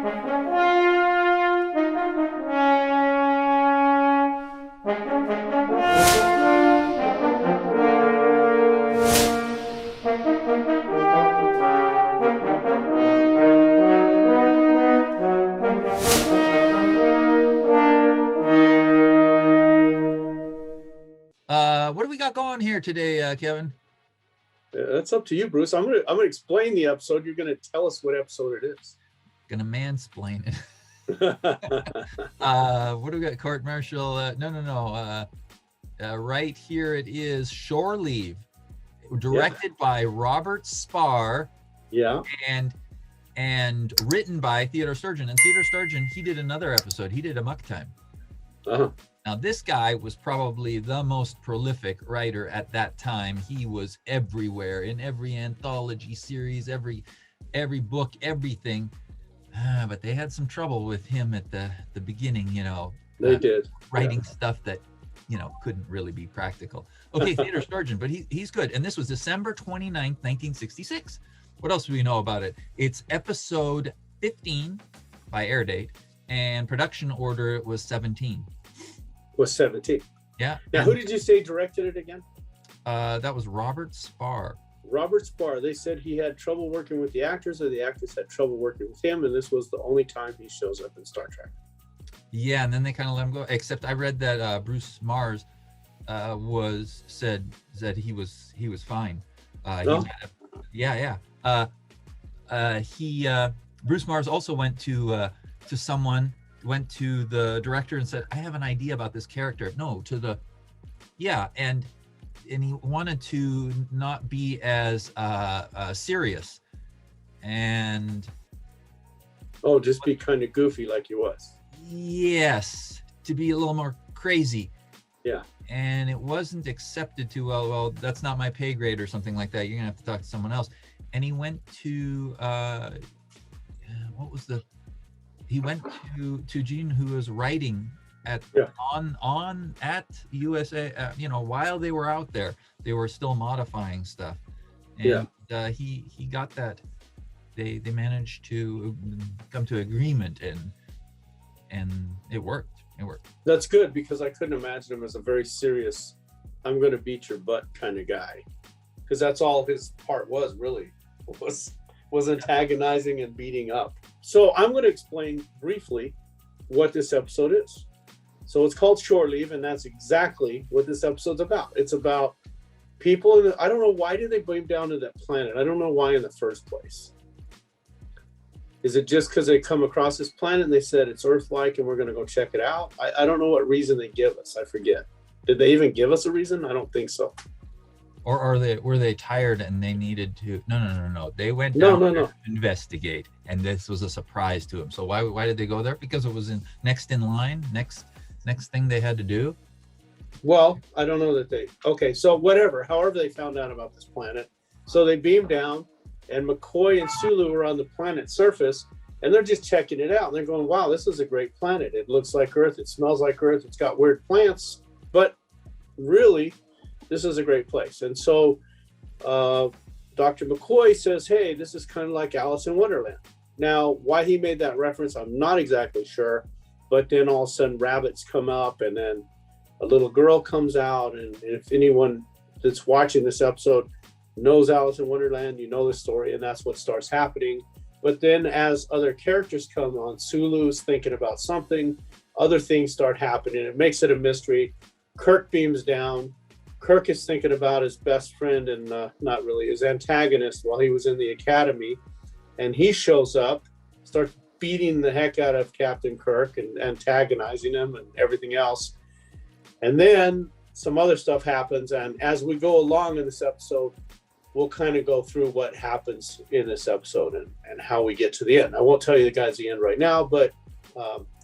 What do we got going here today, Kevin? That's up to you, Bruce. I'm gonna explain the episode. You're gonna tell us what episode it is. Gonna mansplain it. What do we got? Court martial? No. Right here it is. Shore Leave, directed by Robert Sparr. Yeah. And written by Theodore Sturgeon. And Theodore Sturgeon, he did another episode. He did Amok Time. Uh-huh. Now, this guy was probably the most prolific writer at that time. He was everywhere, in every anthology series, every book, everything. But they had some trouble with him at the beginning, you know. They did. Writing stuff that, you know, couldn't really be practical. Okay, Theodore Sturgeon, but he's good. And this was December 29th, 1966. What else do we know about it? It's episode 15 by air date, and production order was 17. Was 17. Yeah. Now, who did you say directed it again? That was Robert Sparr. Robert Sparr. They said he had trouble working with the actors, or the actors had trouble working with him, and this was the only time he shows up in Star Trek. Yeah, and then they kind of let him go. Except I read that Bruce Mars said he was fine. Bruce Mars also went to the director and said, I have an idea about this character. And he wanted to not be as serious and just be kind of goofy like he was. Yes, to be a little more crazy. Yeah. And it wasn't accepted too well, that's not my pay grade or something like that. You're gonna have to talk to someone else. And he went to he went to Gene, who was writing at USA, while they were out there, they were still modifying stuff. And he got that. They managed to come to agreement, and it worked. That's good, because I couldn't imagine him as a very serious, I'm going to beat your butt kind of guy, because that's all his part was antagonizing and beating up. So I'm going to explain briefly what this episode is. So it's called Shore Leave, and that's exactly what this episode's about. It's about people I don't know, why did they beam down to that planet? I don't know why in the first place. Is it just because they come across this planet and they said it's Earth-like and we're going to go check it out? I don't know what reason they give us. I forget. Did they even give us a reason? I don't think so. Or were they tired and they needed to? No. They went down to investigate, and this was a surprise to them. So why did they go there? Because it was next in line, next thing they had to do. Well, I don't know that so however they found out about this planet. So they beamed down, and McCoy and Sulu are on the planet's surface, and they're just checking it out. And they're going, wow, this is a great planet. It looks like Earth. It smells like Earth. It's got weird plants, but really, this is a great place. And so Dr. McCoy says, hey, this is kind of like Alice in Wonderland. Now, why he made that reference, I'm not exactly sure. But then all of a sudden rabbits come up, and then a little girl comes out. And if anyone that's watching this episode knows Alice in Wonderland, you know the story, and that's what starts happening. But then as other characters come on, Sulu's thinking about something, other things start happening. It makes it a mystery. Kirk beams down. Kirk is thinking about his best friend and not really his antagonist while he was in the academy. And he shows up, starts beating the heck out of Captain Kirk and antagonizing him and everything else. And then some other stuff happens. And as we go along in this episode, we'll kind of go through what happens in this episode and how we get to the end. I won't tell you the guys the end right now, but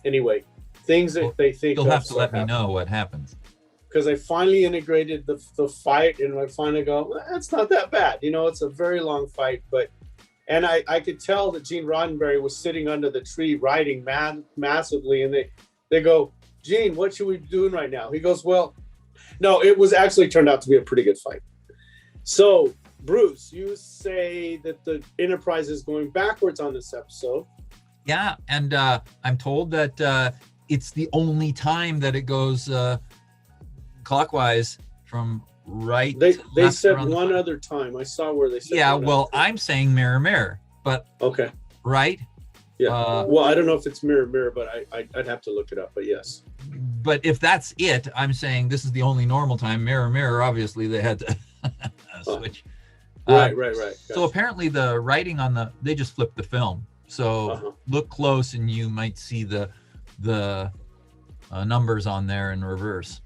anyway, things that they think you'll have to let me know what happens. Because I finally integrated the fight, and I finally go, it's not that bad. It's a very long fight, and I could tell that Gene Roddenberry was sitting under the tree writing massively, and they go, Gene, what should we be doing right now? He goes, well, no, it was actually turned out to be a pretty good fight. So, Bruce, you say that the Enterprise is going backwards on this episode. Yeah, and I'm told that it's the only time that it goes clockwise from right. They said one other time. I saw where they said. Yeah, well, I'm saying mirror, mirror, but okay, right? Yeah. Well, I don't know if it's mirror, mirror, but I'd have to look it up. But yes. But if that's it, I'm saying this is the only normal time. Mirror, mirror. Obviously, they had to switch. Right. Gotcha. So apparently, the writing on they just flipped the film. So look close, and you might see the numbers on there in reverse.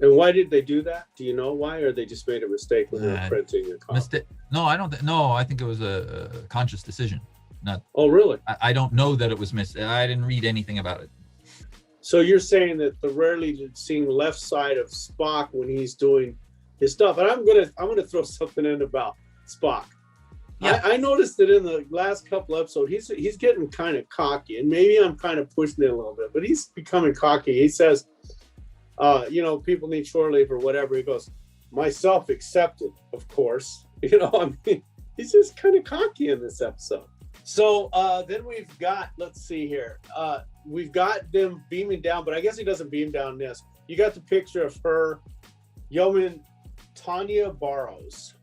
And why did they do that? Do you know why, or they just made a mistake when they were printing a copy? No, I don't. No, I think it was a conscious decision. Not. Oh, really? I don't know that it was missed. I didn't read anything about it. So you're saying that the rarely seen left side of Spock when he's doing his stuff, and I'm gonna throw something in about Spock. Yeah. I noticed that in the last couple episodes, he's getting kind of cocky, and maybe I'm kind of pushing it a little bit, but he's becoming cocky. He says, people need shore leave or whatever. He goes, myself accepted, of course. I mean, he's just kind of cocky in this episode. So then we've got, let's see here. We've got them beaming down, but I guess he doesn't beam down this. You got the picture of her, Yeoman Tonia Barrows.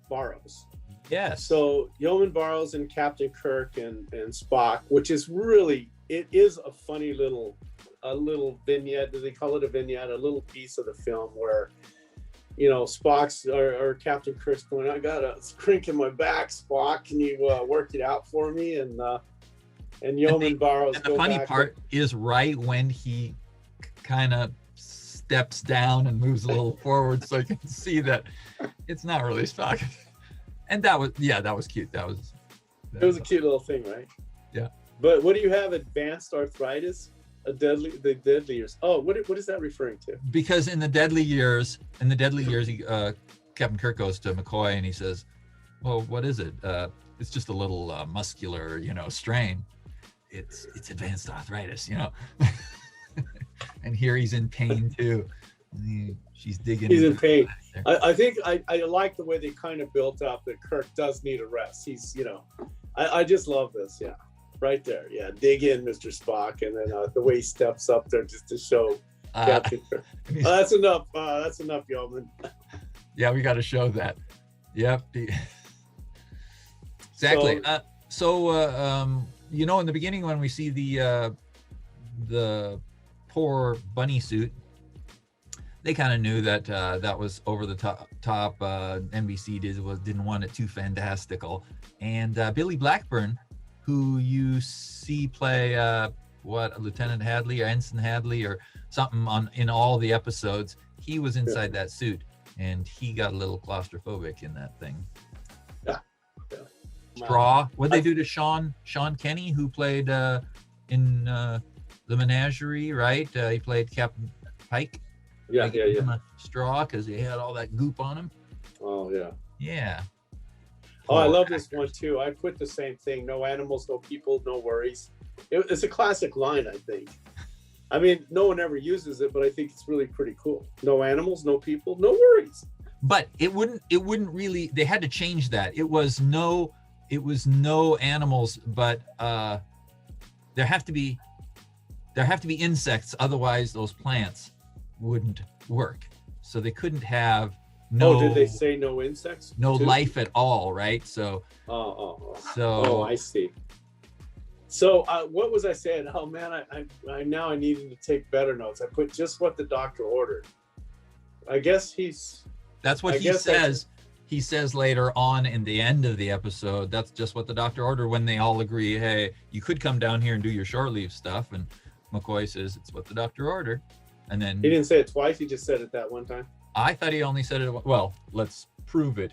Yes. So Yeoman Barrows and Captain Kirk and Spock, which is really, it is a funny little vignette. Do they call it a vignette? A little piece of the film where, Spock's or Captain Kirk's going, I got a crink in my back, Spock. Can you work it out for me? And Yeoman Barrows. And the funny part is right when he kind of steps down and moves a little forward, so you can see that it's not really Spock. And that was cute. It was a cute little thing, right? Yeah. But what do you have? Advanced arthritis? The deadly years. Oh, what is that referring to? Because in the deadly years, he, Captain Kirk goes to McCoy and he says, well, what is it? It's just a little muscular, strain. It's advanced arthritis, And here he's in pain too. She's digging. He's in pain. I think I like the way they kind of built up that Kirk does need a rest. He's, I just love this. Yeah. Right there. Yeah. Dig in, Mr. Spock. And then the way he steps up there just to show Captain Kirk. That's enough. That's enough, Yeoman. Yeah, we got to show that. Yep. Exactly. So, in the beginning when we see the poor bunny suit, they kind of knew that that was over the top. NBC didn't want it too fantastical. And Billy Blackburn, who you see play Lieutenant Hadley or Ensign Hadley or something in all the episodes, he was inside that suit, and he got a little claustrophobic in that thing. Yeah. Straw. What'd they do to Sean Kenny, who played in The Menagerie, right? He played Captain Pike. Yeah. A straw because he had all that goop on him. Oh yeah. Yeah. Oh, I love this one too. I put the same thing. No animals, no people, no worries. It's a classic line, I think. I mean, no one ever uses it, but I think it's really pretty cool. No animals, no people, no worries. But it wouldn't really. They had to change that. It was no animals, but there have to be insects. Otherwise, those plants wouldn't work. So they couldn't have no. Oh, did they say no insects? No life at all, right? So. Oh, I see. So what was I saying? Oh man, I now I needed to take better notes. I put just what the doctor ordered. I guess That's what he says. He says later on in the end of the episode, that's just what the doctor ordered, when they all agree, hey, you could come down here and do your shore leave stuff. And McCoy says it's what the doctor ordered. And then he didn't say it twice. He just said it that one time. I thought he only said it. Well, let's prove it.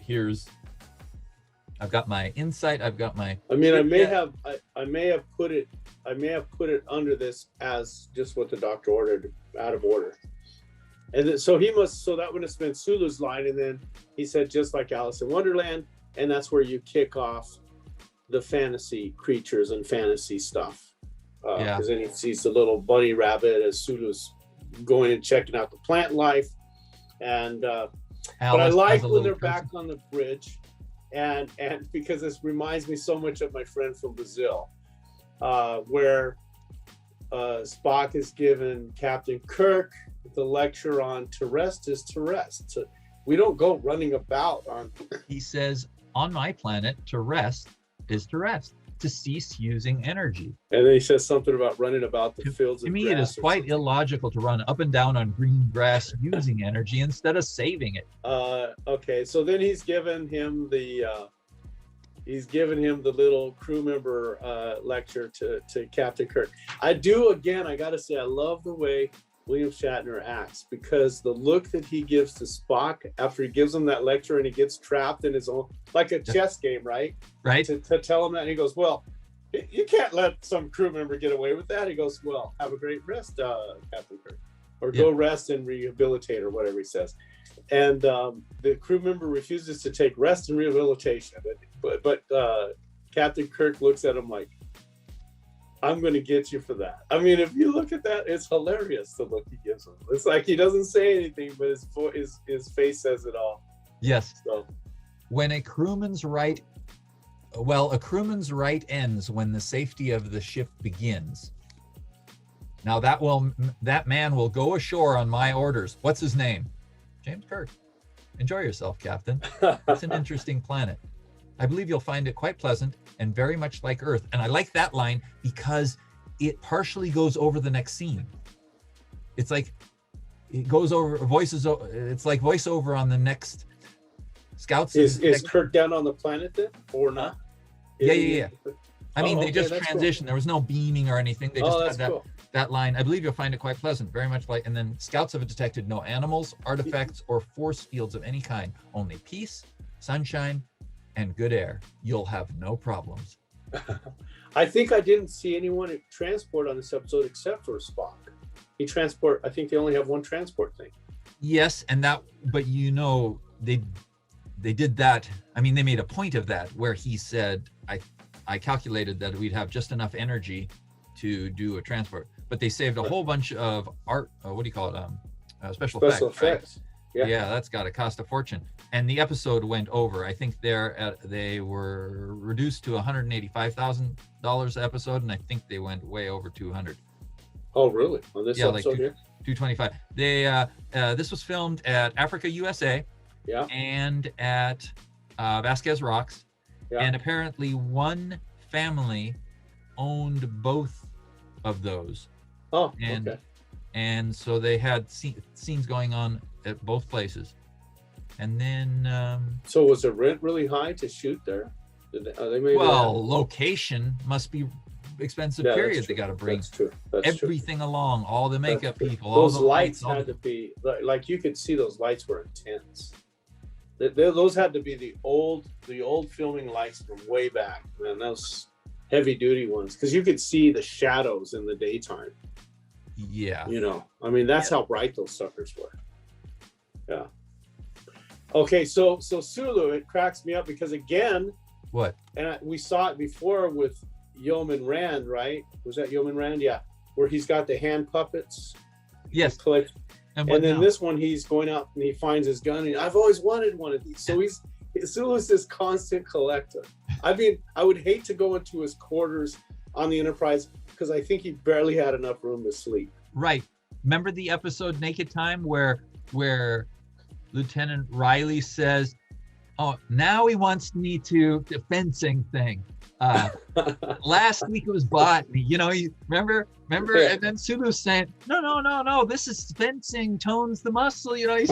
I've got my insight. I've got my. I mean, I may have put it under this as just what the doctor ordered, out of order. And then, so that would have been Sulu's line. And then he said, just like Alice in Wonderland. And that's where you kick off the fantasy creatures and fantasy stuff. Because then he sees the little bunny rabbit as Sulu's going and checking out the plant life. And but I like when they're back on the bridge, and because this reminds me so much of my friend from Brazil. where Spock is given Captain Kirk the lecture on to rest is to rest. So we don't go running about on. He says, on my planet, to rest is to rest, to cease using energy. And then he says something about running about the fields of grass. To me, it is quite something. Illogical to run up and down on green grass using energy instead of saving it. Okay, so then he's given him the little crew member lecture to Captain Kirk. I gotta say, I love the way William Shatner acts, because the look that he gives to Spock after he gives him that lecture and he gets trapped in his own, like a chess game, right? Right. To tell him that, and he goes, well, you can't let some crew member get away with that. He goes, well, have a great rest, Captain Kirk, or go rest and rehabilitate, or whatever he says. And the crew member refuses to take rest and rehabilitation. But Captain Kirk looks at him like, I'm going to get you for that. I mean, if you look at that, it's hilarious, the look he gives him. It's like he doesn't say anything, but his face says it all. Yes. So. When a crewman's right ends when the safety of the ship begins. Now that man will go ashore on my orders. What's his name? James Kirk. Enjoy yourself, Captain. It's an interesting planet. I believe you'll find it quite pleasant and very much like Earth. And I like that line because it partially goes over the next scene. It's like it goes over voices. It's like voiceover on the next scouts. Is Kirk down on the planet then, or not? Yeah. I mean, they just transitioned. Cool. There was no beaming or anything. They just had that line. I believe you'll find it quite pleasant, very much like. And then scouts have detected no animals, artifacts, or force fields of any kind. Only peace, sunshine, and good air. You'll have no problems. I think I didn't see anyone transport on this episode except for Spock. I think they only have one transport thing. Yes, and but they did that. I mean, they made a point of that where he said, I calculated that we'd have just enough energy to do a transport, but they saved a whole bunch of art. What do you call it? Special effects. Right? Yeah, that's got to cost a fortune. And the episode went over. I think they were reduced to $185,000 episode, and I think they went way over 200. Oh, really? On this episode like here? 225. This was filmed at Africa, USA. Yeah. And at Vasquez Rocks. Yeah. And apparently one family owned both of those. Oh, okay. And so they had scenes going on at both places. And then... so was the rent really high to shoot there? Location must be expensive, period. They got to bring everything along, all the makeup people. Those lights had to be, like you could see those lights were intense. Those had to be the old filming lights from way back, man. Those heavy duty ones, because you could see the shadows in the daytime. Yeah. I mean, that's how bright those suckers were. Yeah. Okay, so Sulu, it cracks me up because again, what? And we saw it before with Yeoman Rand, right? Was that Yeoman Rand? Yeah, where he's got the hand puppets. Yes. And then this one, he's going out and he finds his gun. And I've always wanted one of these. So Sulu's this constant collector. I mean, I would hate to go into his quarters on the Enterprise because I think he barely had enough room to sleep. Right. Remember the episode Naked Time where Lieutenant Riley says, "Oh, now he wants me to the fencing thing. Last week it was botany. You remember? Yeah. And then Sulu's saying, no, this is fencing tones the muscle. He's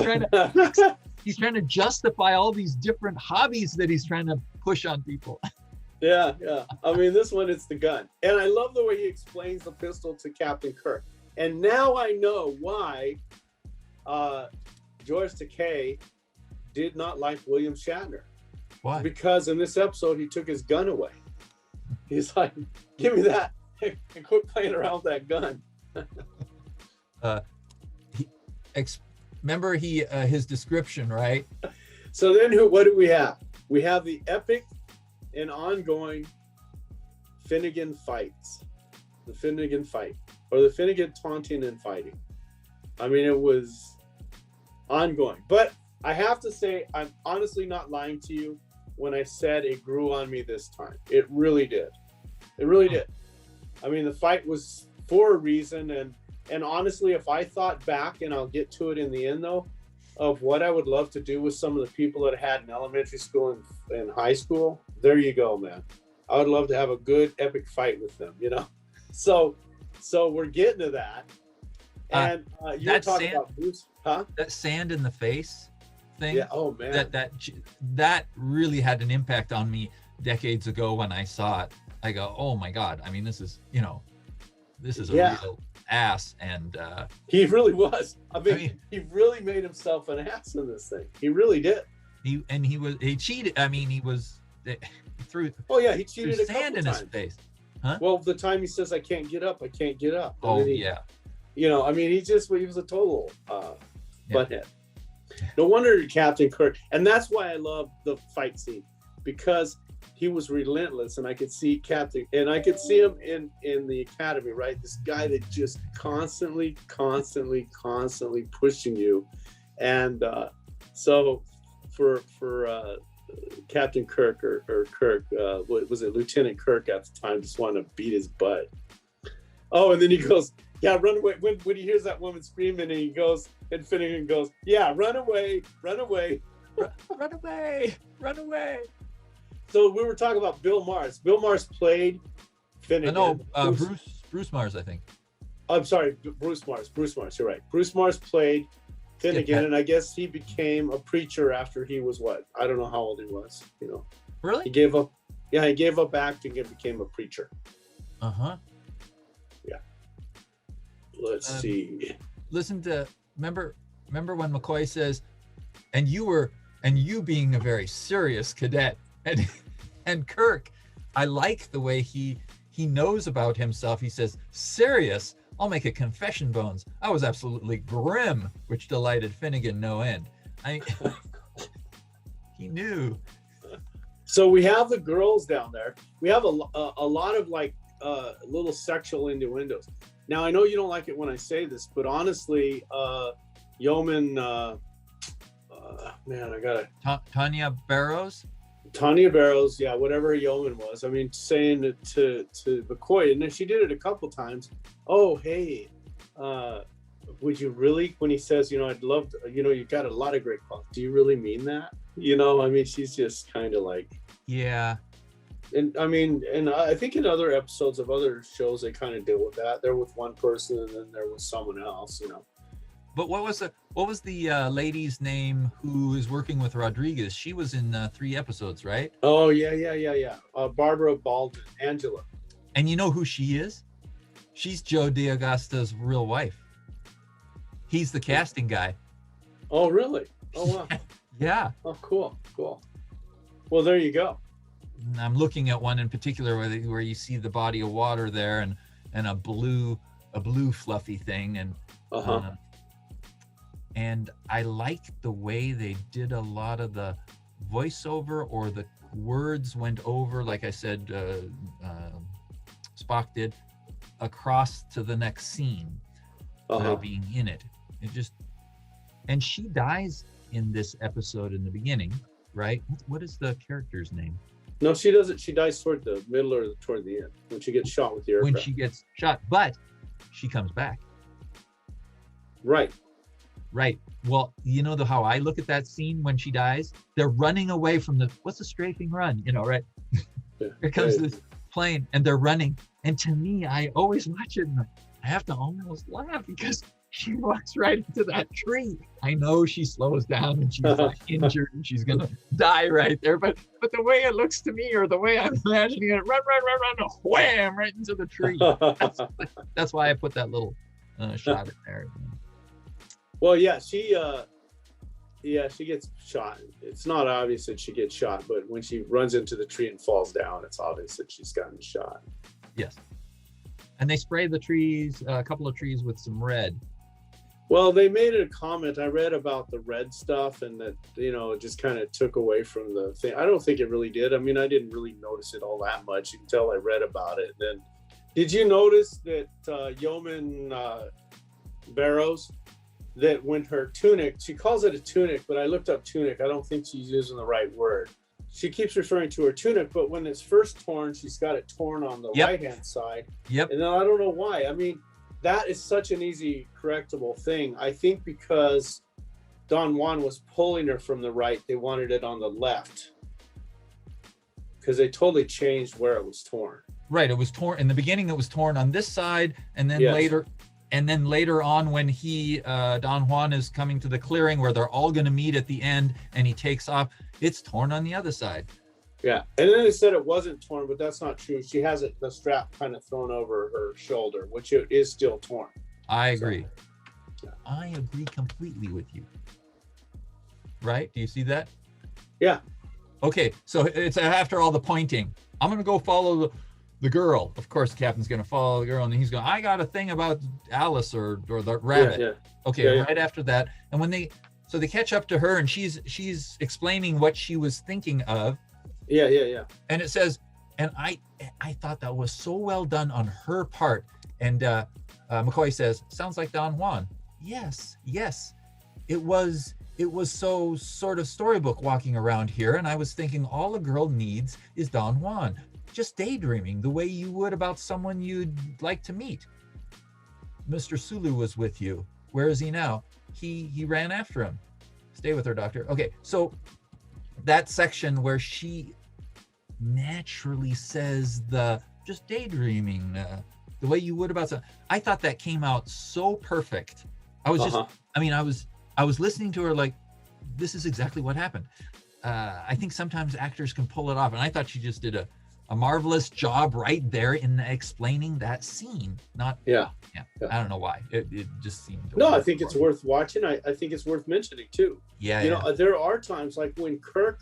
trying to justify all these different hobbies that he's trying to push on people." Yeah. I mean, this one, it's the gun. And I love the way he explains the pistol to Captain Kirk. And now I know why George Takei did not like William Shatner. Why? Because in this episode, he took his gun away. He's like, give me that and quit playing around with that gun. Remember his description, right? So then what do we have? We have the epic and ongoing Finnegan fights. The Finnegan fight. Or the Finnegan taunting and fighting. I mean, it was ongoing. But I have to say, I'm honestly not lying to you when I said it grew on me this time. It really did. It really did. I mean, the fight was for a reason, and honestly, if I thought back, and I'll get to it in the end though, of what I would love to do with some of the people that I had in elementary school and high school, there you go, man. I would love to have a good epic fight with them, you know. So we're getting to that. And you were talking about Bruce, huh? That sand in the face thing. Yeah. Oh man. That really had an impact on me decades ago when I saw it. I go, oh my God. I mean, this is a real ass. And he really was. I mean, he really made himself an ass in this thing. He really did. He cheated. I mean, he threw. Oh yeah, he cheated a sand in his face. Huh? Well, the time he says, I can't get up. And oh yeah. You know, I mean, he was a total butthead. No wonder Captain Kirk, and that's why I love the fight scene, because he was relentless, and I could see him in the academy, right? This guy that just constantly pushing you, and so for Captain Kirk or Kirk, what was it, Lieutenant Kirk at the time, just wanted to beat his butt. Oh, and then he goes, yeah, run away. When he hears that woman screaming, and he goes, and Finnegan goes, yeah, run away. Run away. So we were talking about Bill Mars. Bill Mars played Finnegan. No, Bruce Mars, I think. I'm sorry, Bruce Mars. You're right. Bruce Mars played Finnegan, and I guess he became a preacher after he was what? I don't know how old he was. You know. Really? He gave up. Yeah, he gave up acting and became a preacher. Uh-huh. Yeah. Let's see. Listen to remember when McCoy says, and you being a very serious cadet, and Kirk, I like the way he knows about himself. He says, serious, I'll make a confession, Bones. I was absolutely grim, which delighted Finnegan no end. He knew. So we have the girls down there. We have a lot of like little sexual innuendos. Now, I know you don't like it when I say this, but honestly, Yeoman, man, I gotta... Tonia Barrows? Tonia Barrows, yeah, whatever Yeoman was. I mean, saying it to McCoy, and then she did it a couple times. Oh, hey, would you really, when he says, you know, I'd love to, you know, you've got a lot of great qualities. Do you really mean that? You know, I mean, she's just kind of like... Yeah. And I mean, and I think in other episodes of other shows, they kind of deal with that. They're with one person and then they're with someone else, you know. But what was the lady's name who is working with Rodriguez? She was in 3 episodes, right? Oh, yeah. Barbara Baldwin, Angela. And you know who she is? She's Joe D'Agosta's real wife. He's the casting guy. Oh, really? Oh, wow. Yeah. Oh, cool. Well, there you go. I'm looking at one in particular where you see the body of water there and a blue fluffy thing, and and I like the way they did a lot of the voiceover, or the words went over, like I said, Spock did, across to the next scene without being in it. And she dies in this episode in the beginning, right? What is the character's name? No, she doesn't. She dies toward the middle or toward the end when she gets shot with the aircraft. When she gets shot, but she comes back. Right. Well, you know how I look at that scene when she dies? They're running away from what's the strafing run? You know, right? Yeah, Here comes this plane, and they're running. And to me, I always watch it, and I have to almost laugh because she walks right into that tree. I know she slows down and she's like injured and she's gonna die right there, but the way it looks to me, or the way I'm imagining it, run, wham, right into the tree. That's why I put that little shot in there. Well, yeah, she gets shot. It's not obvious that she gets shot, but when she runs into the tree and falls down, it's obvious that she's gotten shot. Yes. And they spray the trees, a couple of trees, with some red. Well, they made a comment. I read about the red stuff, and that, you know, it just kind of took away from the thing. I don't think it really did. I mean, I didn't really notice it all that much until I read about it. Then, did you notice that Yeoman Barrows, that when her tunic, she calls it a tunic, but I looked up tunic. I don't think she's using the right word. she keeps referring to her tunic, but when it's first torn, she's got it torn on the right-hand side. Yep. And then I don't know why. I mean, that is such an easy correctable thing. I think because Don Juan was pulling her from the right, they wanted it on the left. Because they totally changed where it was torn. Right. It was torn in the beginning. It was torn on this side, and then later on, when Don Juan is coming to the clearing where they're all going to meet at the end, and he takes off, it's torn on the other side. Yeah, and then they said it wasn't torn, but that's not true. She has the strap kind of thrown over her shoulder, which it is still torn. I agree. So, yeah. I agree completely with you. Right? Do you see that? Yeah. Okay, so it's after all the pointing. I'm going to go follow the girl. Of course, the captain's going to follow the girl, and he's going, I got a thing about Alice or the rabbit. Yeah. Okay, right after that. And when they catch up to her, and she's explaining what she was thinking of. Yeah. And it says, and I thought that was so well done on her part. And McCoy says, sounds like Don Juan. Yes. It was so sort of storybook walking around here, and I was thinking all a girl needs is Don Juan, just daydreaming the way you would about someone you'd like to meet. Mr. Sulu was with you. Where is he now? He ran after him. Stay with her, doctor. Okay, so that section where she naturally says the just daydreaming, the way you would about something, I thought that came out so perfect. I was listening to her like, this is exactly what happened. I think sometimes actors can pull it off, and I thought she just did a marvelous job right there in explaining that scene. I don't know why. It just seemed. No, I think it's worth watching. I think it's worth mentioning too. Yeah. There are times like when Kirk,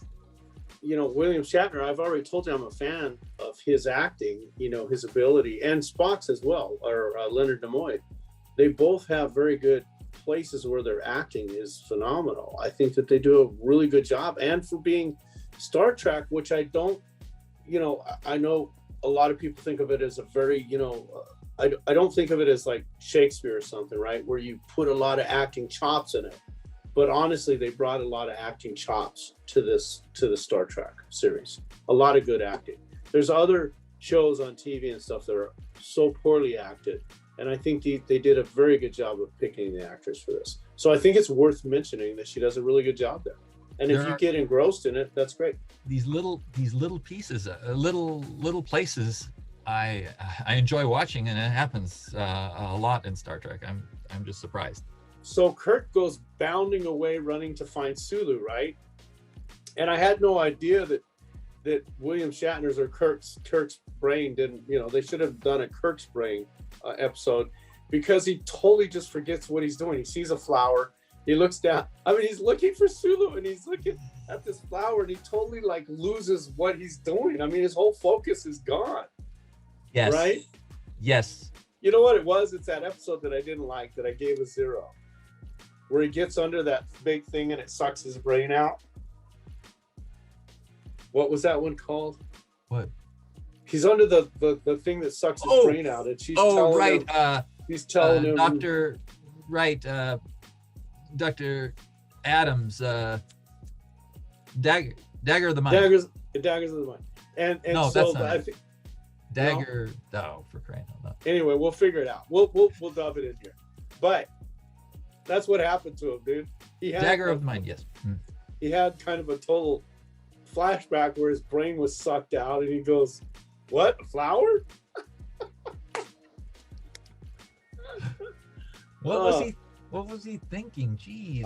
William Shatner, I've already told you I'm a fan of his acting, his ability, and Spock's as well, or Leonard Nimoy. They both have very good places where their acting is phenomenal. I think that they do a really good job, and for being Star Trek, which I don't, I know a lot of people think of it as a very, I don't think of it as like Shakespeare or something, right? Where you put a lot of acting chops in it. But honestly, they brought a lot of acting chops to the Star Trek series. A lot of good acting. There's other shows on TV and stuff that are so poorly acted. And I think they did a very good job of picking the actors for this. So I think it's worth mentioning that she does a really good job there. And if you get engrossed in it, that's great. These little pieces, little places, I enjoy watching, and it happens a lot in Star Trek. I'm just surprised. So Kirk goes bounding away, running to find Sulu, right? And I had no idea that William Shatner's or Kirk's brain didn't. They should have done a Kirk's brain episode, because he totally just forgets what he's doing. He sees a flower, he looks down. He's looking for Sulu, and he's looking at this flower, and he totally loses what he's doing. His whole focus is gone. Yes. Right? Yes. You know what it was? It's that episode that I didn't like, that I gave a 0, where he gets under that big thing and it sucks his brain out. What was that one called? What? He's under the thing that sucks his brain out, and she's telling him. She's telling him. Dr. Adams, Dagger of the Mind. Daggers of the Mind. And no, so that's not I it. think Dagger. No, for crying out loud. Anyway, we'll figure it out. We'll dub it in here. But that's what happened to him, dude. Dagger of the Mind, yes. He had kind of a total flashback where his brain was sucked out, and he goes, "What? A flower?" What was he thinking? Jeez.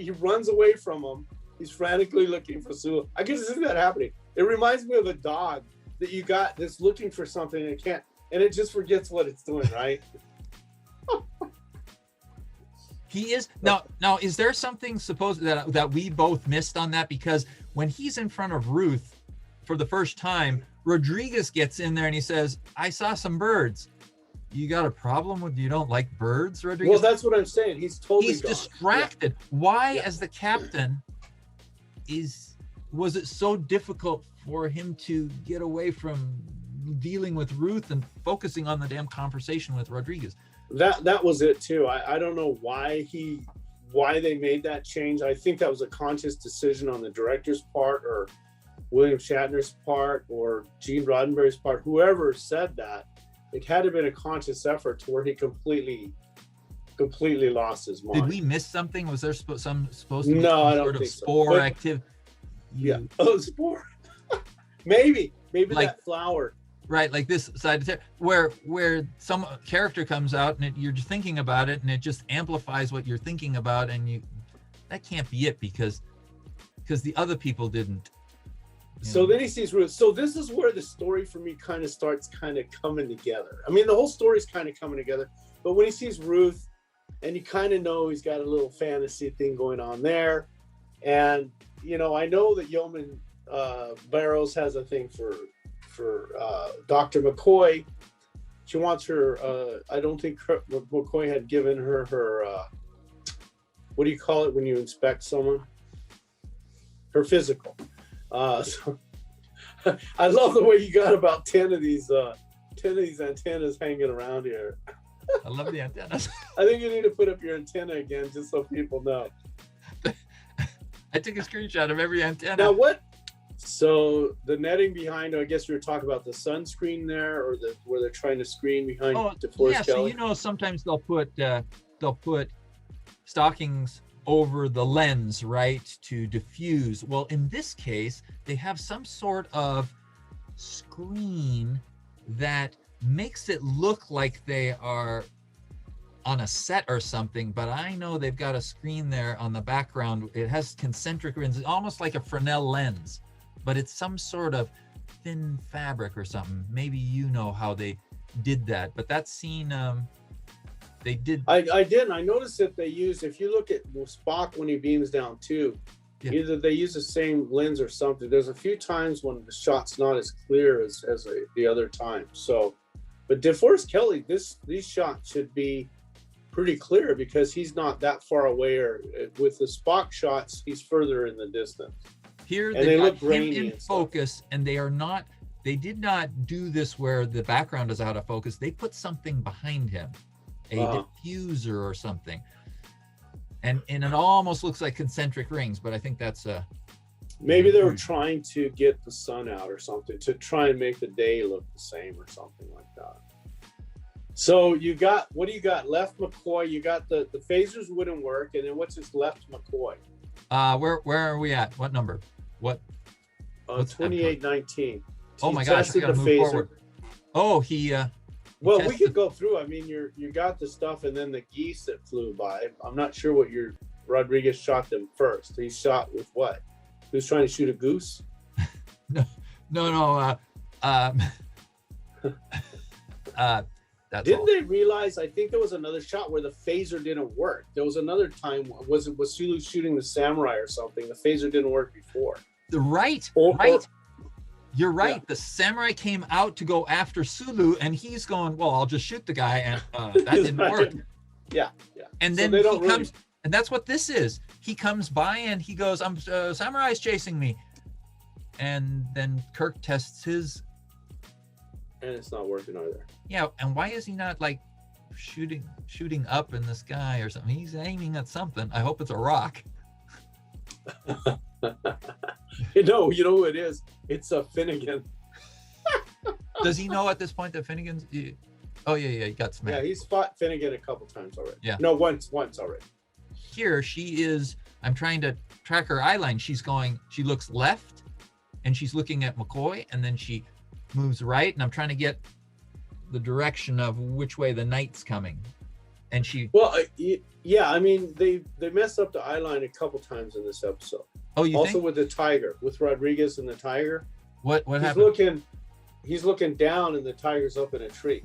He runs away from him. He's frantically looking for Sulu. I can see that happening. It reminds me of a dog that you got that's looking for something and it just forgets what it's doing, right? He is now. Is there something supposed that we both missed on that? Because when he's in front of Ruth for the first time, Rodriguez gets in there and he says, "I saw some birds." You got a problem with you don't like birds, Rodriguez? Well, that's what I'm saying. He's distracted. Yeah. Why, as the captain, was it so difficult for him to get away from dealing with Ruth and focusing on the damn conversation with Rodriguez? That was it too. I don't know why he why they made that change. I think that was a conscious decision on the director's part, or William Shatner's part, or Gene Roddenberry's part. Whoever said that, it had to have been a conscious effort to where he completely lost his mind. Did we miss something? Was there supposed to be No, I some don't sort of think so. spore But- activity? Yeah. Oh, spore. maybe Like- that flower. Right, like this side where some character comes out and you're just thinking about it and it just amplifies what you're thinking about, and that can't be it because the other people didn't. So then he sees Ruth. So this is where the story for me kind of starts coming together. I mean, the whole story's kind of coming together, but when he sees Ruth, and you kind of know he's got a little fantasy thing going on there, and I know that Yeoman Barrows has a thing for Dr. McCoy. She wants her. I don't think McCoy had given her what do you call it when you inspect someone? Her physical. So I love the way you got about 10 of these antennas hanging around here. I love the antennas. I think you need to put up your antenna again just so people know. I took a screenshot of every antenna. Now what? So the netting behind, I guess we were talking about the sunscreen there, or where they're trying to screen behind DeForest Kelly. So sometimes they'll put stockings over the lens, right, to diffuse. Well, in this case, they have some sort of screen that makes it look like they are on a set or something, but I know they've got a screen there on the background. It has concentric rings, almost like a Fresnel lens, but it's some sort of thin fabric or something. Maybe you know how they did that, but that scene, they did. I didn't. I noticed that they used, if you look at Spock when he beams down too, either they use the same lens or something. There's a few times when the shot's not as clear as the other time. So, but DeForest Kelly, these shots should be pretty clear because he's not that far away, or with the Spock shots, he's further in the distance. Here and they look got him grainy in focus, and they did not do this where the background is out of focus. They put something behind him, a diffuser or something. And it almost looks like concentric rings, but I think that's maybe they were trying to get the sun out or something, to try and make the day look the same or something like that. So what do you got left, McCoy? You got the phasers wouldn't work, and then what's just left, McCoy? Where are we at? What number? What? 2819. Oh my gosh, we gotta move forward. Oh, well, we could go through. I mean, you got the stuff, and then the geese that flew by. I'm not sure what Rodriguez shot them first. He shot with what? He was trying to shoot a goose? No. Didn't they realize? I think there was another shot where the phaser didn't work. There was another time. Was Sulu shooting the samurai or something? The phaser didn't work before. Right. You're right. Yeah. The samurai came out to go after Sulu, and he's going, well, I'll just shoot the guy, and that didn't work. Yeah. And then he comes, and that's what this is. He comes by and he goes, samurai's chasing me. And then Kirk tests his. And it's not working either. Yeah, and why is he not like shooting up in the sky or something? He's aiming at something. I hope it's a rock. You know who it is? It's a Finnegan. Does he know at this point that Finnegan's? Oh yeah, he got smacked. Yeah, he's fought Finnegan a couple times already. Yeah. No, once already. Here she is. I'm trying to track her eye line. She looks left, and she's looking at McCoy, and then she moves right, and I'm trying to get the direction of which way the night's coming. And she. Well, yeah. I mean, they messed up the eye line a couple times in this episode. Oh, you also think? With the tiger, with Rodriguez and the tiger. What happened? He's looking down, and the tiger's up in a tree.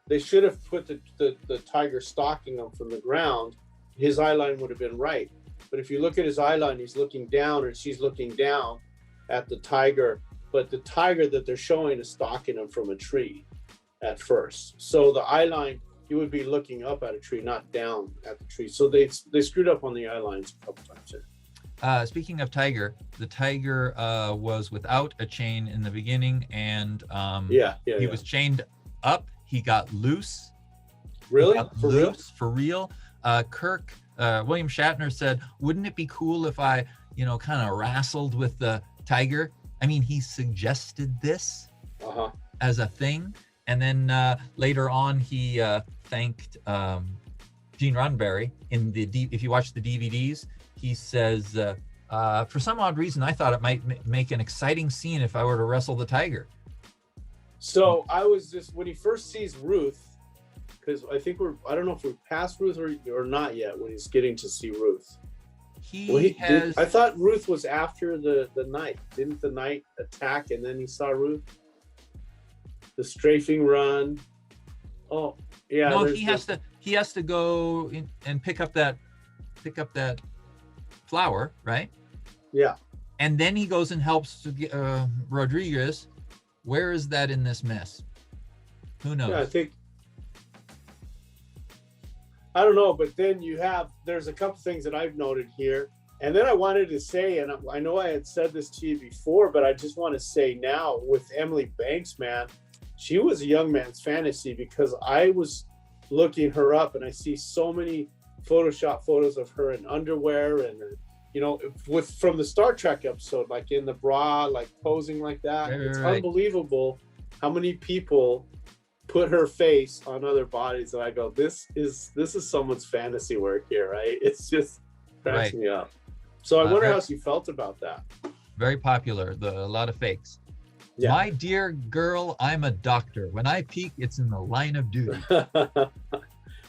They should have put the tiger stalking him from the ground. His eye line would have been right. But if you look at his eye line, he's looking down, and she's looking down at the tiger. But the tiger that they're showing is stalking him from a tree at first. So the eye line, he would be looking up at a tree, not down at the tree. So they screwed up on the eye lines a couple times here. Speaking of tiger, the tiger was without a chain in the beginning, and he was chained up. He got loose. Really? For real? Kirk William Shatner said, wouldn't it be cool if I, kind of wrestled with the tiger? I mean, he suggested this as a thing. And then later on, he thanked Gene Roddenberry if you watch the DVDs, he says, for some odd reason, I thought it might make an exciting scene if I were to wrestle the tiger. So I was just, when he first sees Ruth, because I think I don't know if we're past Ruth or not yet when he's getting to see Ruth. I thought Ruth was after the knight. Didn't the knight attack and then he saw Ruth? The strafing run. Oh, yeah. No, he has to go and pick up that flower, right? Yeah. And then he goes and helps Rodriguez. Where is that in this mess? Who knows? Yeah, I don't know, but then there's a couple things that I've noted here. And then I wanted to say, and I know I had said this to you before, but I just want to say now with Emily Banks, man, she was a young man's fantasy because I was looking her up and I see so many Photoshop photos of her in underwear and, from the Star Trek episode, like in the bra, like posing like that. It's unbelievable how many people put her face on other bodies, and I go, this is someone's fantasy work here, right? It's just cracks me up. So I wonder how she felt about that. Very popular, a lot of fakes. Yeah. My dear girl, I'm a doctor. When I peek, it's in the line of duty.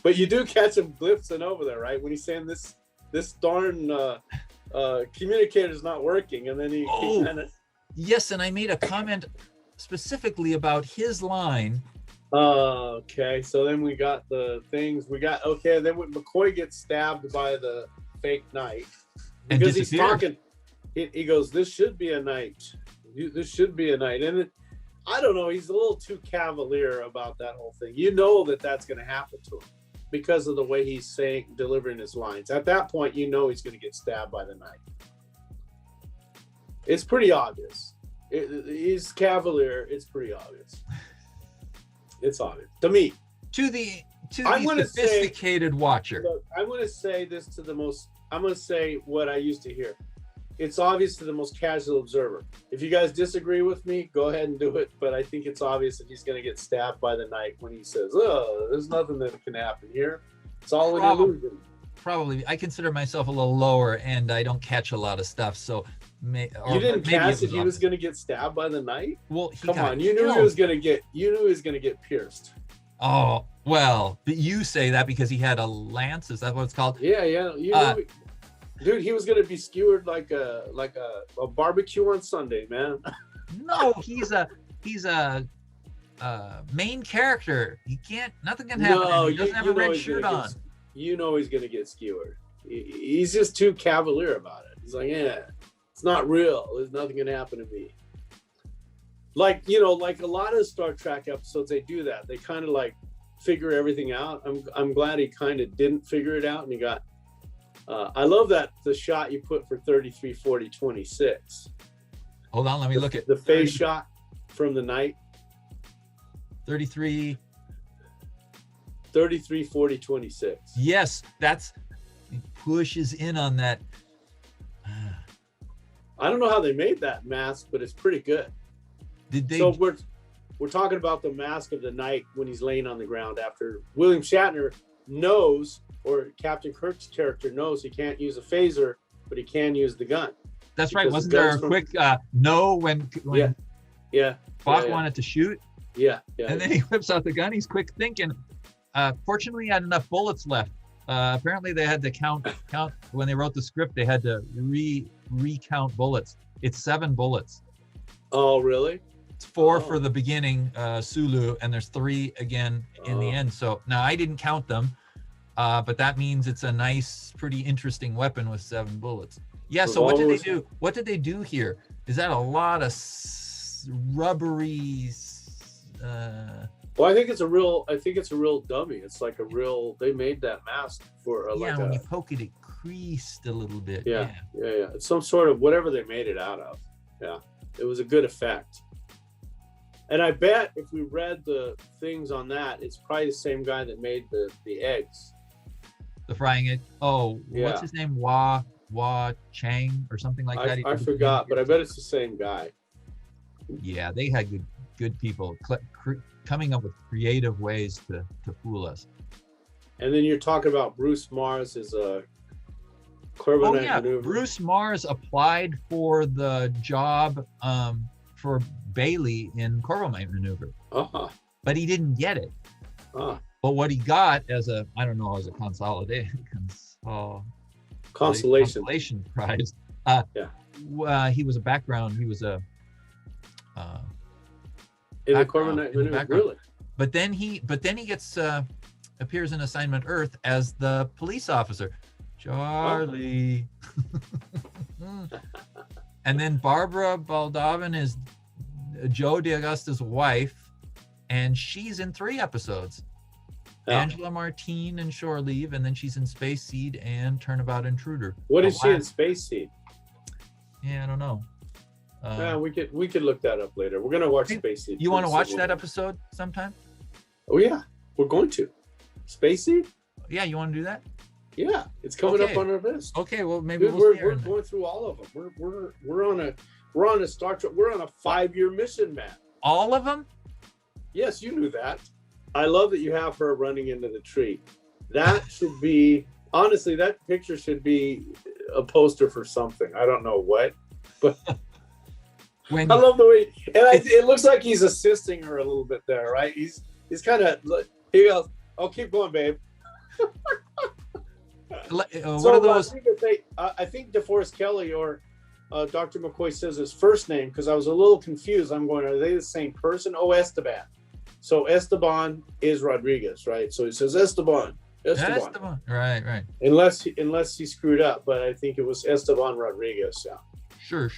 But you do catch him glimpsing over there, right? When he's saying this darn communicator's not working, and then he kind of... Yes, and I made a comment specifically about his line. Okay, so then we got the things then when McCoy gets stabbed by the fake knight because he's talking, he goes, this should be a knight, and I don't know, he's a little too cavalier about that whole thing. That's going to happen to him because of the way he's delivering his lines. At that point, he's going to get stabbed by the knight. It's pretty obvious. He's cavalier. It's pretty obvious. It's obvious to me. To the sophisticated watcher. Look, I'm going to say I'm going to say what I used to hear. It's obvious to the most casual observer. If you guys disagree with me, go ahead and do it. But I think it's obvious that he's going to get stabbed by the knight when he says, "Oh, there's nothing that can happen here. It's all an illusion." Probably. I consider myself a little lower, and I don't catch a lot of stuff. So you didn't catch that he was going to get stabbed by the knight? Well, come on, you knew he was going to get pierced. Oh well, but you say that because he had a lance. Is that what it's called? Yeah. Dude, he was going to be skewered like a barbecue on Sunday, man. No, he's a main character. Nothing can happen. No, he doesn't have a red shirt on. He's going to get skewered. He's just too cavalier about it. He's like, yeah, it's not real. There's nothing going to happen to me. Like a lot of Star Trek episodes, they do that. They kind of like figure everything out. I'm glad he kind of didn't figure it out, and he got. I love the shot you put for 33, 40, 26. Hold on, let me look at the face shot from the night. 33, 40, 26. Yes, he pushes in on that. I don't know how they made that mask, but it's pretty good. Did they? So we're talking about the mask of the night when he's laying on the ground after William Shatner knows, or Captain Kirk's character knows, he can't use a phaser, but he can use the gun. That's right. Wasn't there a quick no when Spock wanted to shoot? Yeah. And then he whips out the gun. He's quick thinking. Fortunately, he had enough bullets left. Apparently, they had to count when they wrote the script. They had to recount bullets. It's 7 bullets. Oh, really? It's 4 for the beginning, Sulu, and there's 3 again in the end. So now I didn't count them, but that means it's a nice, pretty interesting weapon with 7 bullets. Yeah. So what did they do? What did they do here? Is that a lot of rubbery? Well, I think it's a real dummy. It's like a real. They made that mask for when you poke it, it creased a little bit. Yeah. It's some sort of whatever they made it out of. Yeah, it was a good effect. And I bet if we read the things on that, it's probably the same guy that made the eggs. The frying egg. Oh, Yeah. what's his name? Wah Chang or something like that. I forgot, but I bet it's the same guy. Yeah, they had good people coming up with creative ways to fool us. And then you're talking about Bruce Mars as a clairvoyant maneuver. Bruce Mars applied for the job for Bailey in Corbomite maneuver, but he didn't get it. But what he got as a consolation prize. He was a background. He was a in the Corbomite maneuver, really. But then he gets appears in Assignment Earth as the police officer, Charlie. And then Barbara Baldwin is Joe DeAugusta's wife, and she's in 3 episodes. Angela Martine in Shore Leave, and then she's in Space Seed and Turnabout Intruder. What is she in Space Seed? Yeah, I don't know. We could look that up later. We're gonna watch Space Seed. You want to watch that episode sometime? Oh yeah, we're going to. Space Seed? Yeah, you want to do that? Yeah, it's coming up on our list. Okay, well maybe we're going through all of them. We're on a Star Trek. We're on a 5-year mission, man. All of them? Yes, you knew that. I love that you have her running into the tree. That should be, honestly, that picture should be a poster for something. I don't know what, but I love the way, and it looks like he's assisting her a little bit there, right? He's kind of, he goes, "Oh, keep going, babe." What are those? I think DeForest Kelley or Dr. McCoy says his first name because I was a little confused. I'm going, are they the same person? Oh, Esteban. So Esteban is Rodriguez, right? So he says Esteban. Right. Unless he screwed up, but I think it was Esteban Rodriguez. Yeah. Sure.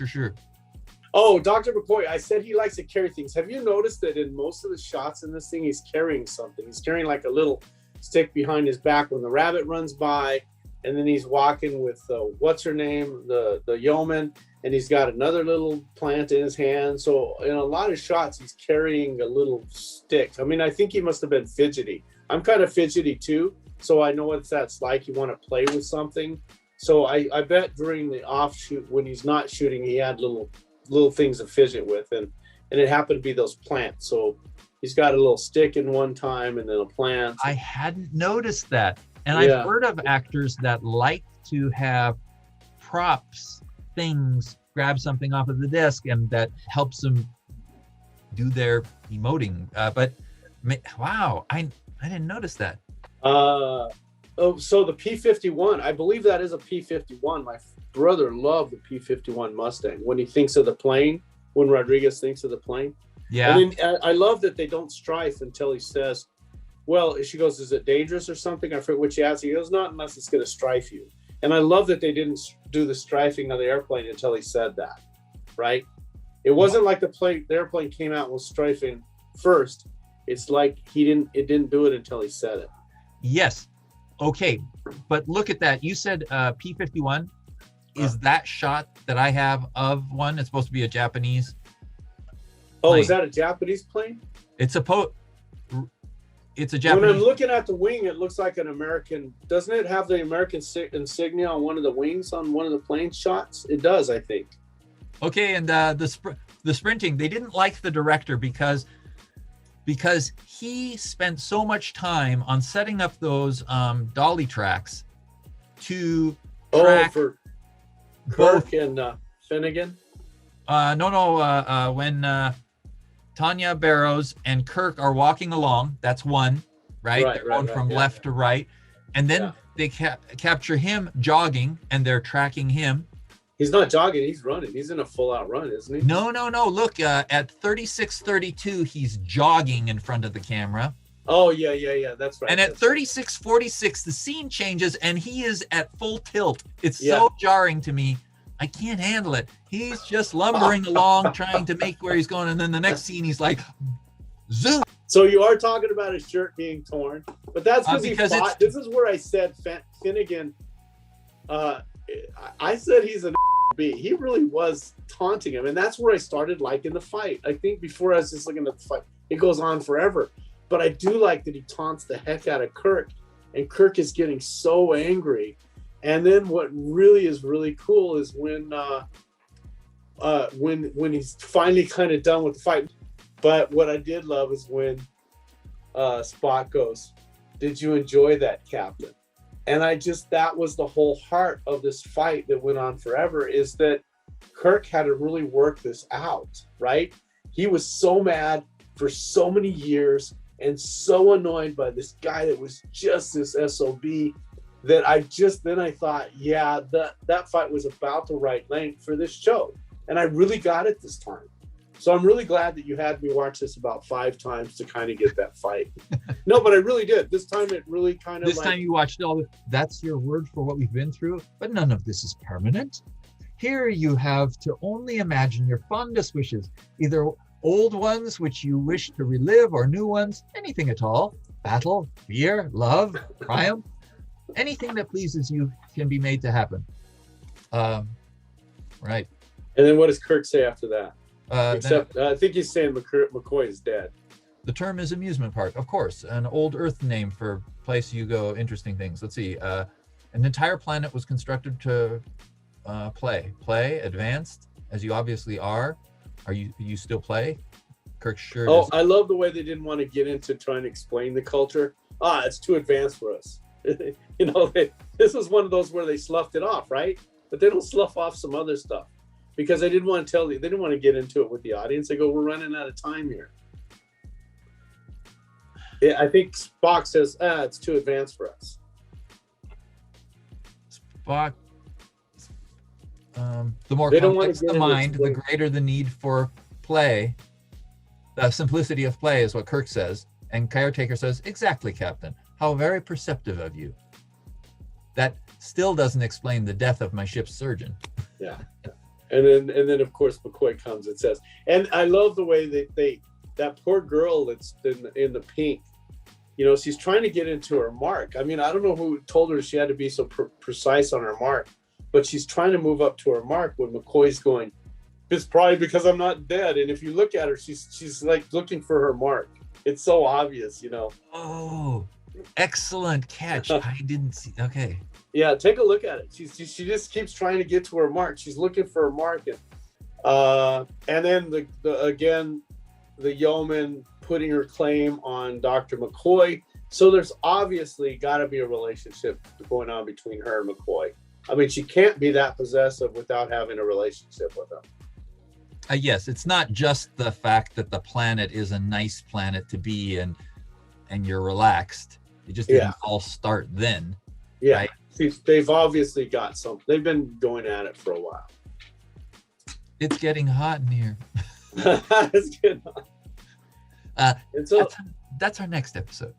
Oh, Dr. McCoy, I said he likes to carry things. Have you noticed that in most of the shots in this thing, he's carrying something? He's carrying like a little stick behind his back when the rabbit runs by, and then he's walking with what's her name, the yeoman, and he's got another little plant in his hand. So in a lot of shots, he's carrying a little stick. I mean, I think he must have been fidgety. I'm kind of fidgety too, so I know what that's like. You want to play with something. So I bet during the offshoot, when he's not shooting, he had little things to fidget with, and it happened to be those plants. So he's got a little stick in one time and then a plant. I hadn't noticed that. And I've heard of actors that like to have props, things, grab something off of the desk, and that helps them do their emoting. But wow, I didn't notice that. So the P-51, I believe that is a P-51. My brother loved the P-51 Mustang when he thinks of the plane, when Rodriguez thinks of the plane. Yeah. And then I love that they don't strife until he says, well, she goes, is it dangerous or something? I forget what she asks. He goes, not unless it's going to strife you. And I love that they didn't do the strifing of the airplane until he said that, right? It wasn't like the airplane came out and was strifing first. It's like it didn't do it until he said it. Yes. Okay. But look at that. You said P-51. Is that shot that I have of one? It's supposed to be a Japanese plane. Is that a Japanese plane? It's a Japanese. When I'm looking at the wing, it looks like an American. Doesn't it have the American insignia on one of the wings on one of the plane shots? It does, I think. Okay, and the sprinting, they didn't like the director because he spent so much time on setting up those dolly tracks to track for Kirk and Finnegan. When Tonia Barrows and Kirk are walking along, that's one, right? They're going from left to right. And then they capture him jogging, and they're tracking him. He's not jogging, he's running. He's in a full-out run, isn't he? No. Look, at 36:32, he's jogging in front of the camera. Oh, yeah, that's right. And at 36:46, the scene changes, and he is at full tilt. It's so jarring to me. I can't handle it. He's just lumbering along, trying to make where he's going, and then the next scene, he's like, zoom. So you are talking about his shirt being torn, but that's because he fought. This is where I said Finnegan. I said he's an B. He really was taunting him, and that's where I started liking the fight. I think before I was just looking at the fight, it goes on forever, but I do like that he taunts the heck out of Kirk, and Kirk is getting so angry. And then what really is really cool is when he's finally kind of done with the fight. But what I did love is when Spock goes, "Did you enjoy that, Captain?" And that was the whole heart of this fight that went on forever, is that Kirk had to really work this out, right? He was so mad for so many years and so annoyed by this guy that was just this SOB that I thought, yeah, that fight was about the right length for this show. And I really got it this time. So I'm really glad that you had me watch this about 5 times to kind of get that fight. No, but I really did. This time it really kind of This time you watched that's your word for what we've been through, but none of this is permanent. Here you have to only imagine your fondest wishes, either old ones which you wish to relive or new ones, anything at all. Battle, fear, love, triumph, anything that pleases you can be made to happen. Right. And then what does Kirk say after that? Except I think he's saying McCoy is dead. The term is amusement park, of course, an old Earth name for place you go, interesting things. Let's see. An entire planet was constructed to play, advanced, as you obviously are. Are you still play? Kirk sure Oh, is. I love the way they didn't want to get into trying to explain the culture. It's too advanced for us. This was one of those where they sloughed it off, right? But they don't slough off some other stuff because they didn't want to they didn't want to get into it with the audience. They go, "We're running out of time here." Yeah, I think Spock says, "It's too advanced for us." Spock. The more They don't complex want to the mind, the greater the need for play. The simplicity of play is what Kirk says. And Caretaker says, "Exactly, Captain. How very perceptive of you." That still doesn't explain the death of my ship's surgeon. Yeah. And then of course McCoy comes and says, and I love the way that poor girl that's in the pink, she's trying to get into her mark. I mean, I don't know who told her she had to be so precise on her mark, but she's trying to move up to her mark when McCoy's going, "It's probably because I'm not dead." And if you look at her, she's like looking for her mark. It's so obvious, Oh, excellent catch. I didn't see. Okay. Yeah, take a look at it. She just keeps trying to get to her mark. She's looking for her mark. And then the yeoman putting her claim on Dr. McCoy. So there's obviously got to be a relationship going on between her and McCoy. I mean, she can't be that possessive without having a relationship with him. Yes, it's not just the fact that the planet is a nice planet to be in and you're relaxed. It just didn't all start then. Yeah, right? They've obviously got something. They've been going at it for a while. It's getting hot in here. It's getting hot. And so that's our next episode.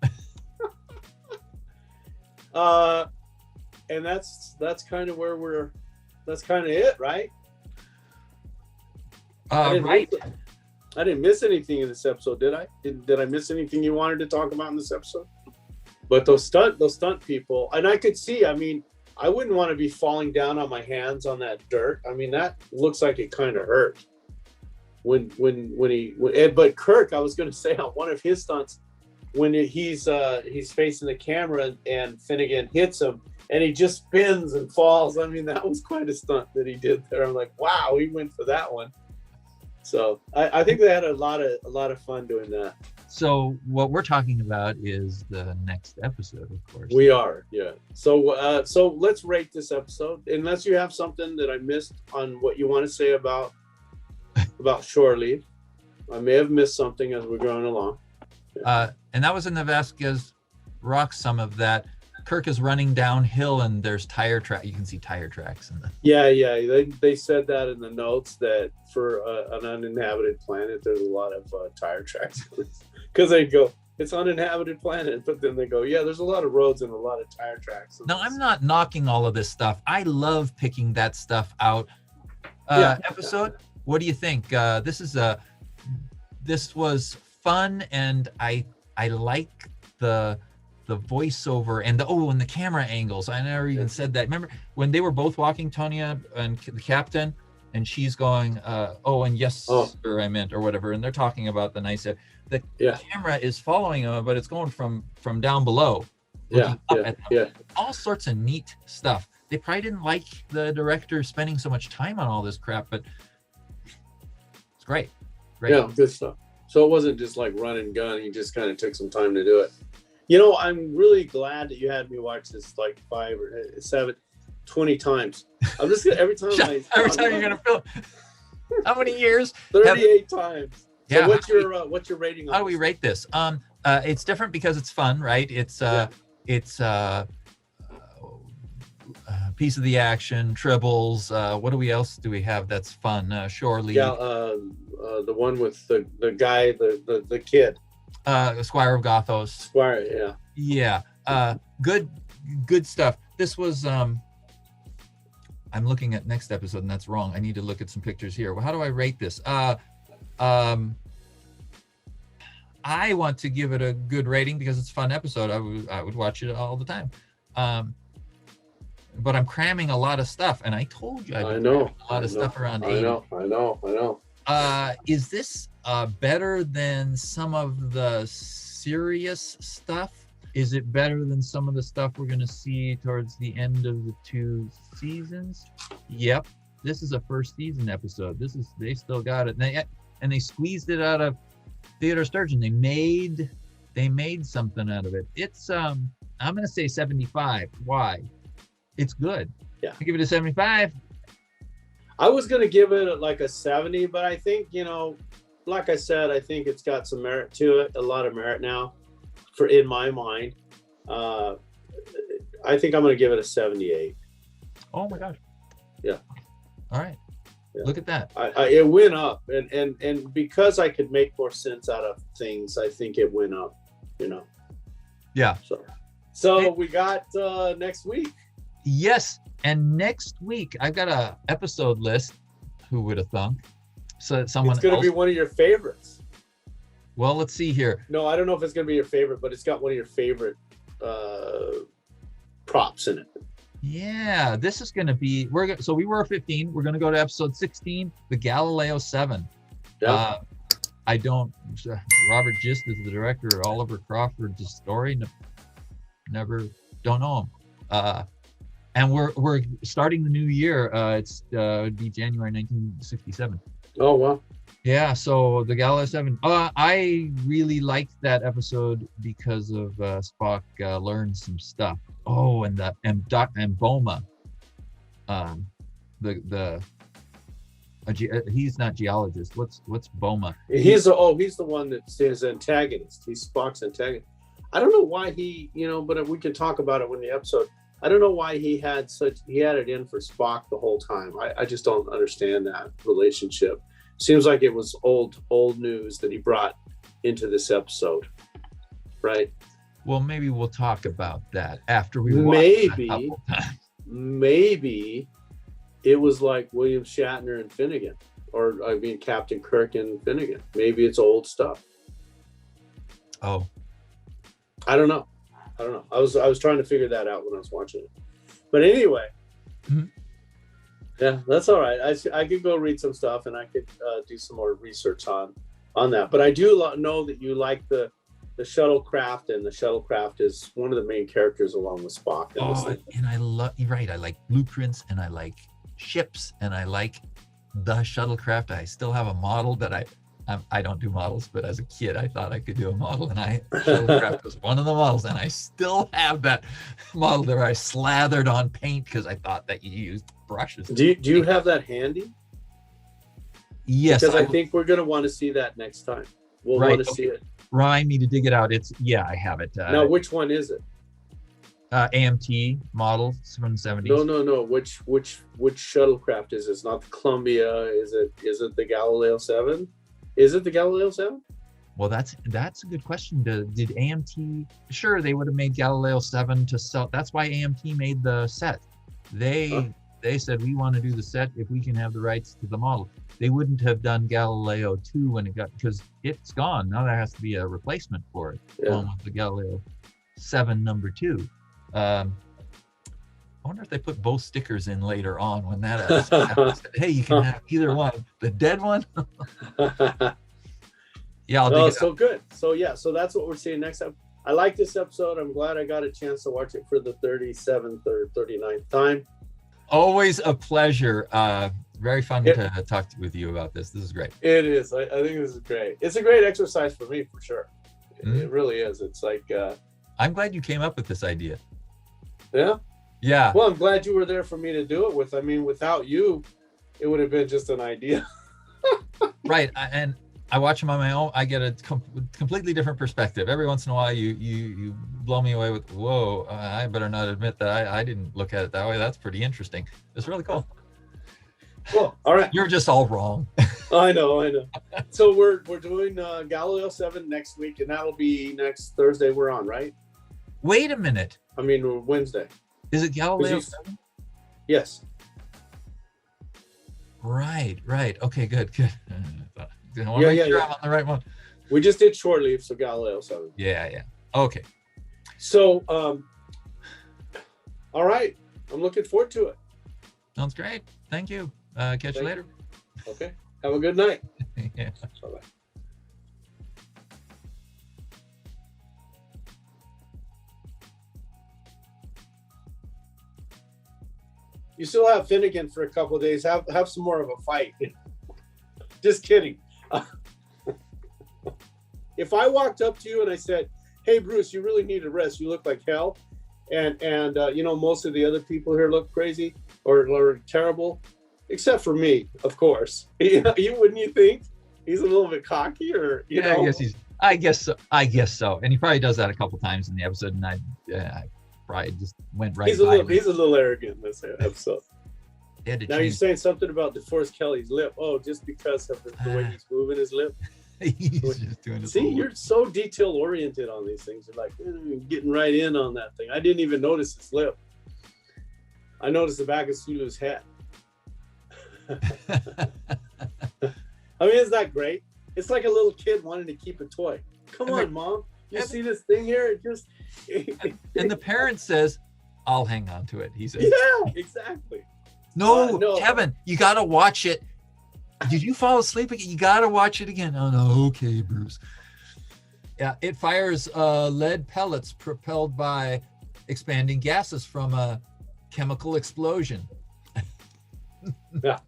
And that's kind of that's kind of it, right? Right. I didn't miss anything in this episode, did I? Did I miss anything you wanted to talk about in this episode? But those stunt people, and I could see, I mean, I wouldn't want to be falling down on my hands on that dirt. I mean, that looks like it kind of hurt. But Kirk, I was going to say on one of his stunts, when he's facing the camera and Finnegan hits him and he just spins and falls. I mean, that was quite a stunt that he did there. I'm like, wow, he went for that one. So I think they had a lot of fun doing that. So what we're talking about is the next episode, of course. We are, yeah. So let's rate this episode. Unless you have something that I missed on what you want to say about shore leave. I may have missed something as we're going along. Yeah. And that was in the Vasquez Rock, some of that. Kirk is running downhill and there's tire track. You can see tire tracks. Yeah. They said that in the notes that for an uninhabited planet, there's a lot of tire tracks. Because they go, it's uninhabited planet, but then they go, yeah, there's a lot of roads and a lot of tire tracks. No, I'm not knocking all of this stuff. I love picking that stuff out. Episode. What do you think? This was fun, and I like the voiceover and the camera angles. I never even said that. Remember when they were both walking, Tonia and the captain, and she's going, and yes, sir, I meant, or whatever, and they're talking about the nice. The camera is following them, but it's going from down below. looking up at them. All sorts of neat stuff. They probably didn't like the director spending so much time on all this crap, but it's great. Yeah, good stuff. So it wasn't just like run and gun. He just kind of took some time to do it. I'm really glad that you had me watch this like 5 or 7, 20 times. I'm just gonna every time you're gonna film. How many years? 38 times. So yeah. What's your rating on How do we rate this? It's different because it's fun, right? It's piece of the action, tribbles. What do we have that's fun? Shore Leave. Yeah, the one with the guy, the kid. Squire of Gothos. Squire, yeah. Yeah. Good stuff. This was I'm looking at next episode and that's wrong. I need to look at some pictures here. Well, how do I rate this? I want to give it a good rating because it's a fun episode. I would watch it all the time. But I'm cramming a lot of stuff, and I told you I know a lot of stuff around 80. I know. Is this better than some of the serious stuff? Is it better than some of the stuff we're going to see towards the end of the 2 seasons? Yep. This is a first season episode. They still got it, and they squeezed it out of Theodore Sturgeon. They made something out of it. It's I'm going to say 75. Why? It's good. Yeah. I give it a 75. I was going to give it like a 70, but I think, like I said, I think it's got some merit to it, a lot of merit now in my mind. I think I'm going to give it a 78. Oh my gosh. Yeah. All right. Yeah. Look at that. It went up, and because I could make more sense out of things, I think it went up, Yeah. So we got next week. Yes, and next week I've got a episode list. Who would have thunk? So someone. It's going to be one of your favorites. Well, let's see here. No, I don't know if it's going to be your favorite, but it's got one of your favorite props in it. Yeah, this is going to be. So we were 15. We're going to go to episode 16, the Galileo 7. Yeah. Robert Gist is the director. Oliver Crawford's story. Don't know him. And we're starting the new year. It'd be January 1967. Oh wow! Yeah. So the Galileo 7. I really liked that episode because of Spock learned some stuff. Oh, and Boma. He's not geologist. What's Boma? He's the one that's his antagonist. He's Spock's antagonist. I don't know why but we can talk about it when the episode. I don't know why he had it in for Spock the whole time. I just don't understand that relationship. Seems like it was old news that he brought into this episode, right? Well, maybe we'll talk about that after we watch it a couple times. Maybe it was like William Shatner and Finnegan, Captain Kirk and Finnegan. Maybe it's old stuff. Oh, I don't know. I was trying to figure that out when I was watching it. But anyway, Yeah, that's all right. I could go read some stuff and I could do some more research on that. But I do know that you like the shuttlecraft, and the shuttlecraft is one of the main characters along with Spock. And you're right. I like blueprints, and I like ships, and I like the shuttlecraft. I still have a model that I don't do models, but as a kid, I thought I could do a model, and shuttlecraft was one of the models, and I still have that model there. I slathered on paint because I thought that you used brushes. Do you have that handy? Yes. Because I think we're going to want to see that next time. We'll want to see it. Remind me to dig it out. I have it. Now, which one is it? AMT model from the 70s. No. Which shuttlecraft is it? It's not the Columbia. Is it the Galileo 7? Is it the Galileo 7? Well, that's a good question. Did AMT? Sure, they would have made Galileo 7 to sell. That's why AMT made the set. They said, we want to do the set if we can have the rights to the model. They wouldn't have done Galileo 2 when it got, because it's gone. Now there has to be a replacement for it. Yeah. With the Galileo 7 number 2. I wonder if they put both stickers in later on when that happens. Hey, you can have either one. The dead one? Yeah, I'll dig it so good. So that's what we're seeing next I like this episode. I'm glad I got a chance to watch it for the 37th or 39th time. Always a pleasure. Very fun to talk with you about this. This is great. It is. I think this is great. It's a great exercise for me, for sure. It really is. It's like... I'm glad you came up with this idea. Yeah? Yeah. Well, I'm glad you were there for me to do it with. I mean, without you, it would have been just an idea. Right. And I watch them on my own. I get a completely different perspective. Every once in a while, you blow me away with, whoa, I better not admit that I didn't look at it that way. That's pretty interesting. It's really cool. Cool. All right. You're just all wrong. I know. So we're doing Galileo 7 next week, and that'll be next Thursday we're on, right? Wait a minute. I mean, Wednesday. Is it Galileo 7? Yes. Right. Okay, good. I want to make sure I'm on the right one. We just did short leave, so Galileo 7. Yeah. Okay. So, all right. I'm looking forward to it. Sounds great. Thank you. Catch you later. Okay. Have a good night. Yeah. Bye-bye. You still have Finnegan for a couple of days. Have some more of a fight. Just kidding. If I walked up to you and I said, "Hey, Bruce, you really need a rest. You look like hell," and most of the other people here look crazy or terrible, except for me, of course. You wouldn't you think he's a little bit cocky, or you know? I guess so. And he probably does that a couple times in the episode, and I probably just went right. He's a little arrogant in this episode. Now you're saying something about DeForest Kelly's lip. Oh, just because of the way he's moving his lip. He's just doing his See, you're so detail oriented on these things. You're like getting right in on that thing. I didn't even notice his lip. I noticed the back of Sulu's head. I mean, isn't that great? It's like a little kid wanting to keep a toy. Come on, Mom. You see this thing here? It just and the parent says, "I'll hang on to it." He says, "Yeah, exactly." No, Kevin, you got to watch it. Did you fall asleep again? You got to watch it again. Oh, no. Okay, Bruce. Yeah, it fires lead pellets propelled by expanding gases from a chemical explosion. Yeah.